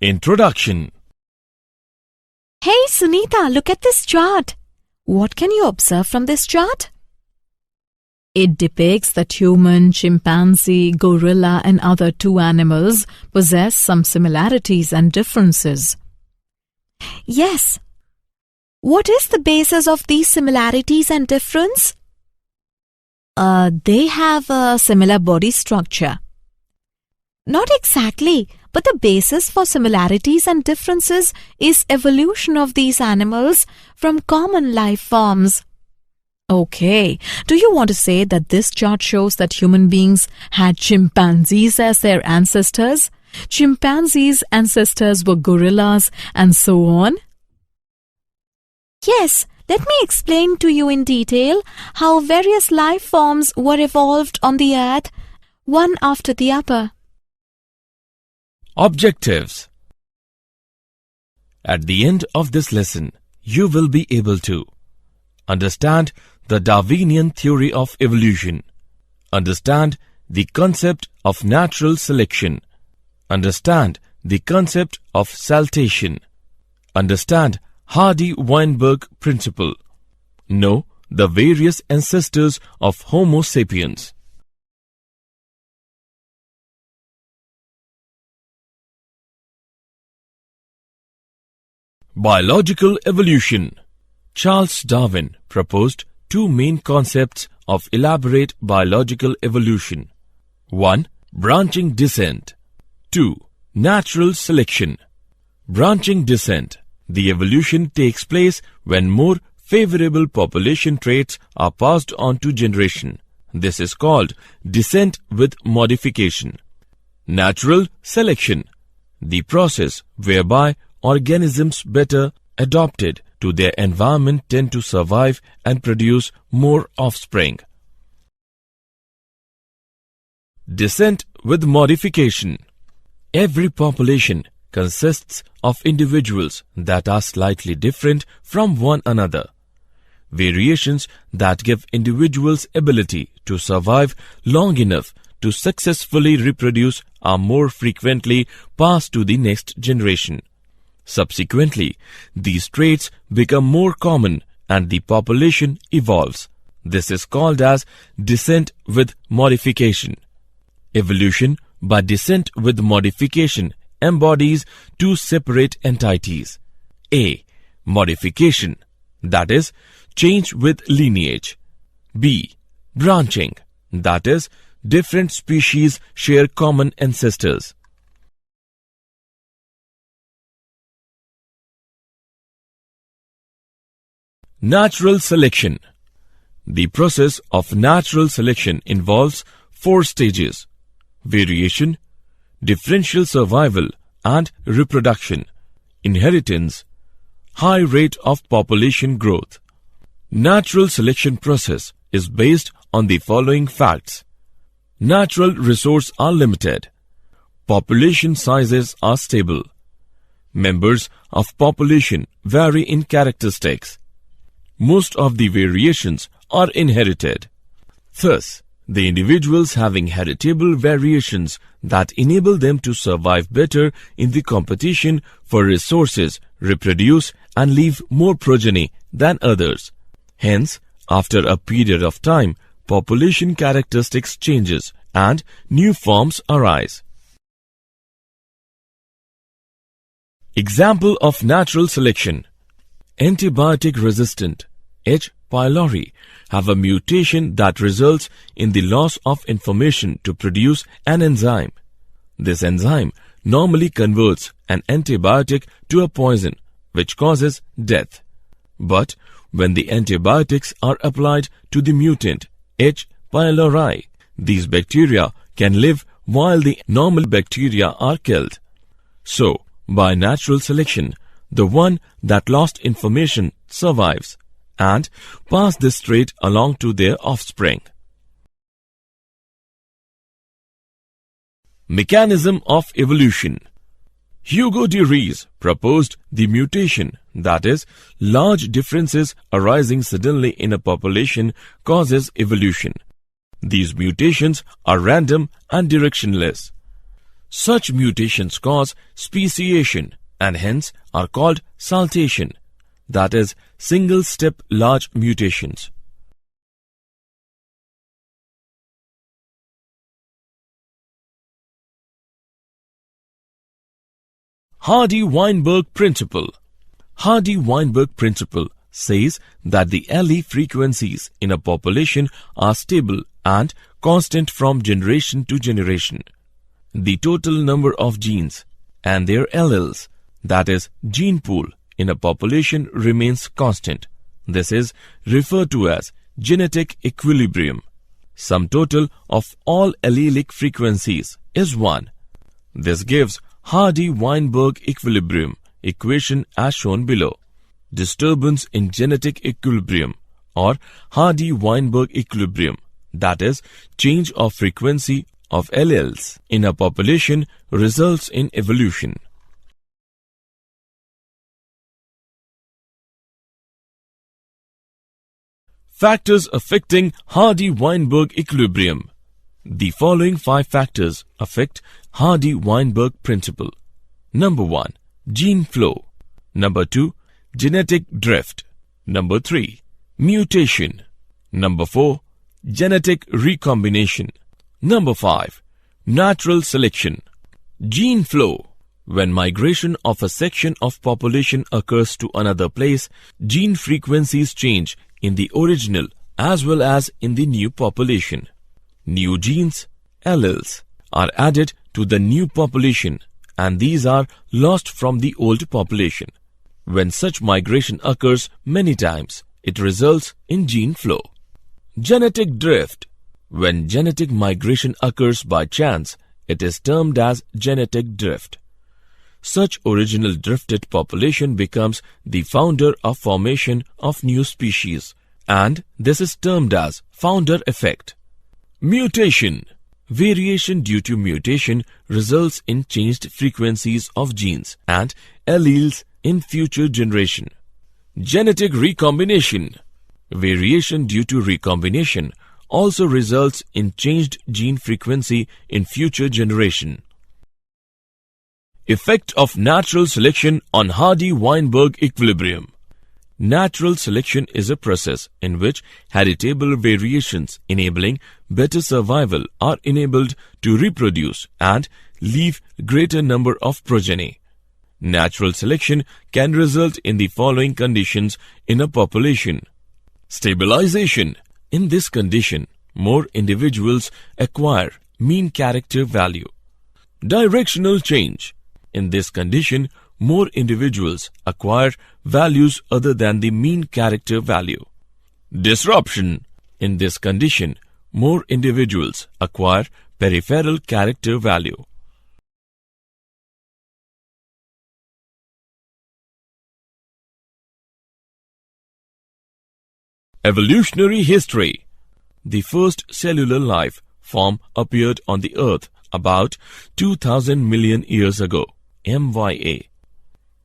Introduction. Hey Sunita, look at this chart. What can you observe from this chart? It depicts that human, chimpanzee, gorilla and other two animals possess some similarities and differences. Yes. What is the basis of these similarities and difference? They have a similar body structure. Not exactly, but the basis for similarities and differences is evolution of these animals from common life forms. Okay, do you want to say that this chart shows that human beings had chimpanzees as their ancestors? Chimpanzees' ancestors were gorillas and so on? Yes, let me explain to you in detail how various life forms were evolved on the earth, one after the other. Objectives. At the end of this lesson, you will be able to understand the Darwinian theory of evolution, understand the concept of natural selection, understand the concept of saltation, understand Hardy-Weinberg principle, know the various ancestors of Homo sapiens. Biological evolution. Charles Darwin proposed two main concepts of elaborate biological evolution. 1. Branching descent. 2. Natural selection. Branching descent. The evolution takes place when more favorable population traits are passed on to generation. This is called descent with modification. Natural selection. The process whereby organisms better adapted to their environment tend to survive and produce more offspring. Descent with modification. Every population consists of individuals that are slightly different from one another. Variations that give individuals ability to survive long enough to successfully reproduce are more frequently passed to the next generation. Subsequently, these traits become more common and the population evolves. This is called as descent with modification. Evolution by descent with modification embodies two separate entities. A. Modification, that is, change with lineage. B. Branching, that is, different species share common ancestors. Natural selection. The process of natural selection involves 4 stages: variation, differential survival and reproduction, inheritance, high rate of population growth. Natural selection process is based on the following facts. Natural resources are limited. Population sizes are stable. Members of population vary in characteristics. Most of the variations are inherited. Thus, the individuals having heritable variations that enable them to survive better in the competition for resources reproduce and leave more progeny than others. Hence, after a period of time, population characteristics changes and new forms arise. Example of natural selection. Antibiotic-resistant H. pylori have a mutation that results in the loss of information to produce an enzyme. This enzyme normally converts an antibiotic to a poison, which causes death. But when the antibiotics are applied to the mutant H. pylori, these bacteria can live while the normal bacteria are killed. So, by natural selection, the one that lost information survives and pass this trait along to their offspring. Mechanism of evolution. Hugo de Vries proposed the mutation, that is, large differences arising suddenly in a population causes evolution. These mutations are random and directionless. Such mutations cause speciation and hence are called saltation, that is, single-step large mutations. Hardy-Weinberg principle. Hardy-Weinberg principle says that the allele frequencies in a population are stable and constant from generation to generation. The total number of genes and their alleles, that is, gene pool, in a population remains constant. This is referred to as genetic equilibrium. Sum total of all allelic frequencies is 1. This gives Hardy-Weinberg equilibrium equation as shown below. Disturbance in genetic equilibrium or Hardy-Weinberg equilibrium, that is, change of frequency of alleles in a population, results in evolution. Factors affecting Hardy-Weinberg equilibrium. The following 5 factors affect Hardy-Weinberg principle. Number 1. Gene flow. Number 2. Genetic drift. Number 3. Mutation. Number 4. Genetic recombination. Number 5. Natural selection. Gene flow. When migration of a section of population occurs to another place, gene frequencies change in the original as well as in the new population. New genes, alleles, are added to the new population and these are lost from the old population. When such migration occurs many times, it results in gene flow. Genetic drift. When genetic migration occurs by chance, it is termed as genetic drift. Such original drifted population becomes the founder of formation of new species, and this is termed as founder effect. Mutation. Variation due to mutation results in changed frequencies of genes and alleles in future generation. Genetic recombination. Variation due to recombination also results in changed gene frequency in future generation. Effect of natural selection on Hardy-Weinberg equilibrium. Natural selection is a process in which heritable variations enabling better survival are enabled to reproduce and leave greater number of progeny. Natural selection can result in the following conditions in a population. Stabilization. In this condition, more individuals acquire mean character value. Directional change. In this condition, more individuals acquire values other than the mean character value. Disruption. In this condition, more individuals acquire peripheral character value. Evolutionary history. The first cellular life form appeared on the Earth about 2000 million years ago, MYA.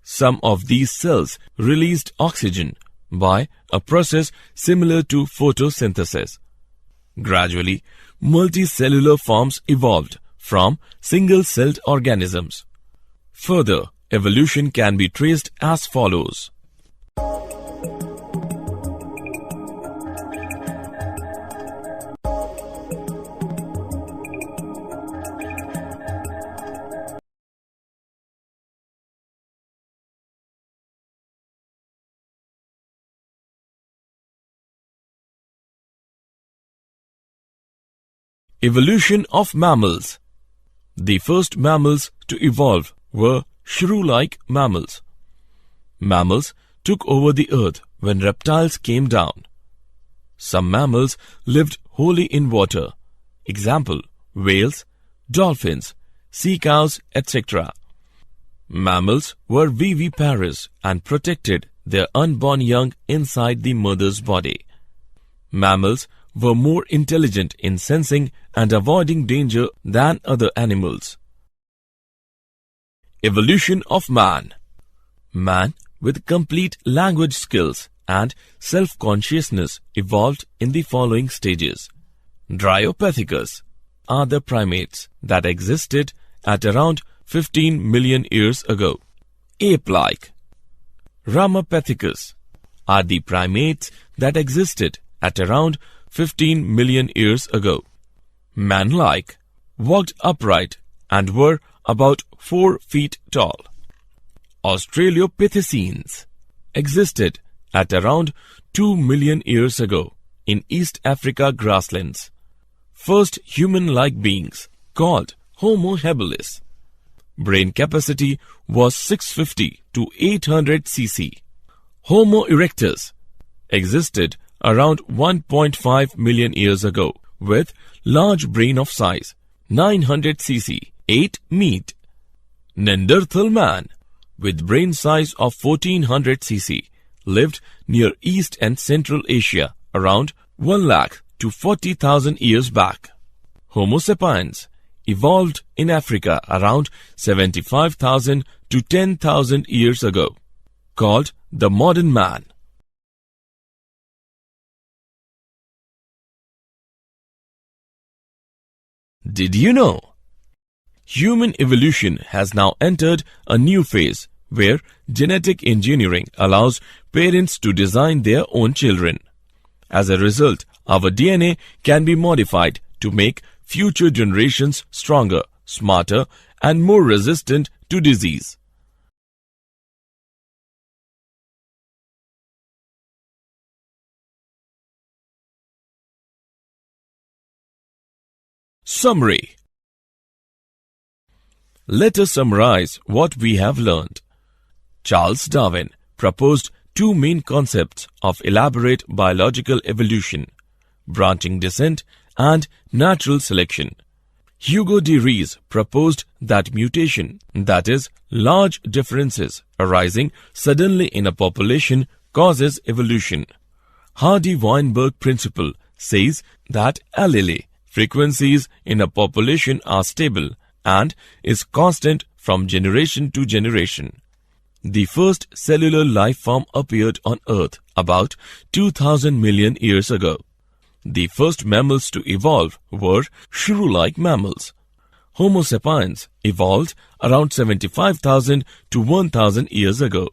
Some of these cells released oxygen by a process similar to photosynthesis. Gradually, multicellular forms evolved from single-celled organisms. Further, evolution can be traced as follows. Evolution of mammals. The first mammals to evolve were shrew-like mammals. Mammals took over the earth when reptiles came down. Some mammals lived wholly in water. Example, whales, dolphins, sea cows, etc. Mammals were viviparous and protected their unborn young inside the mother's body. Mammals were more intelligent in sensing and avoiding danger than other animals. Evolution of man. Man with complete language skills and self-consciousness evolved in the following stages. Dryopithecus are the primates that existed at around 15 million years ago. Ape-like. Ramapithecus are the primates that existed at around 15 million years ago. Man-like, walked upright and were about 4 feet tall. Australopithecines existed at around 2 million years ago in East Africa grasslands. First human-like beings called Homo habilis. Brain capacity was 650 to 800 cc. Homo erectus existed around 1.5 million years ago with large brain of size 900 cc, 8 meat. Neanderthal man with brain size of 1400 cc lived near East and Central Asia around 1 lakh to 40,000 years back. Homo sapiens evolved in Africa around 75,000 to 10,000 years ago, called the modern man. Did you know? Human evolution has now entered a new phase where genetic engineering allows parents to design their own children. As a result, our DNA can be modified to make future generations stronger, smarter, and more resistant to disease. Summary. Let us summarize what we have learned. Charles Darwin proposed 2 main concepts of elaborate biological evolution: branching descent and natural selection. Hugo de Vries proposed that mutation, that is, large differences arising suddenly in a population, causes evolution. Hardy-Weinberg principle says that allele frequencies in a population are stable and is constant from generation to generation. The first cellular life form appeared on Earth about 2,000 million years ago. The first mammals to evolve were shrew-like mammals. Homo sapiens evolved around 75,000 to 1,000 years ago.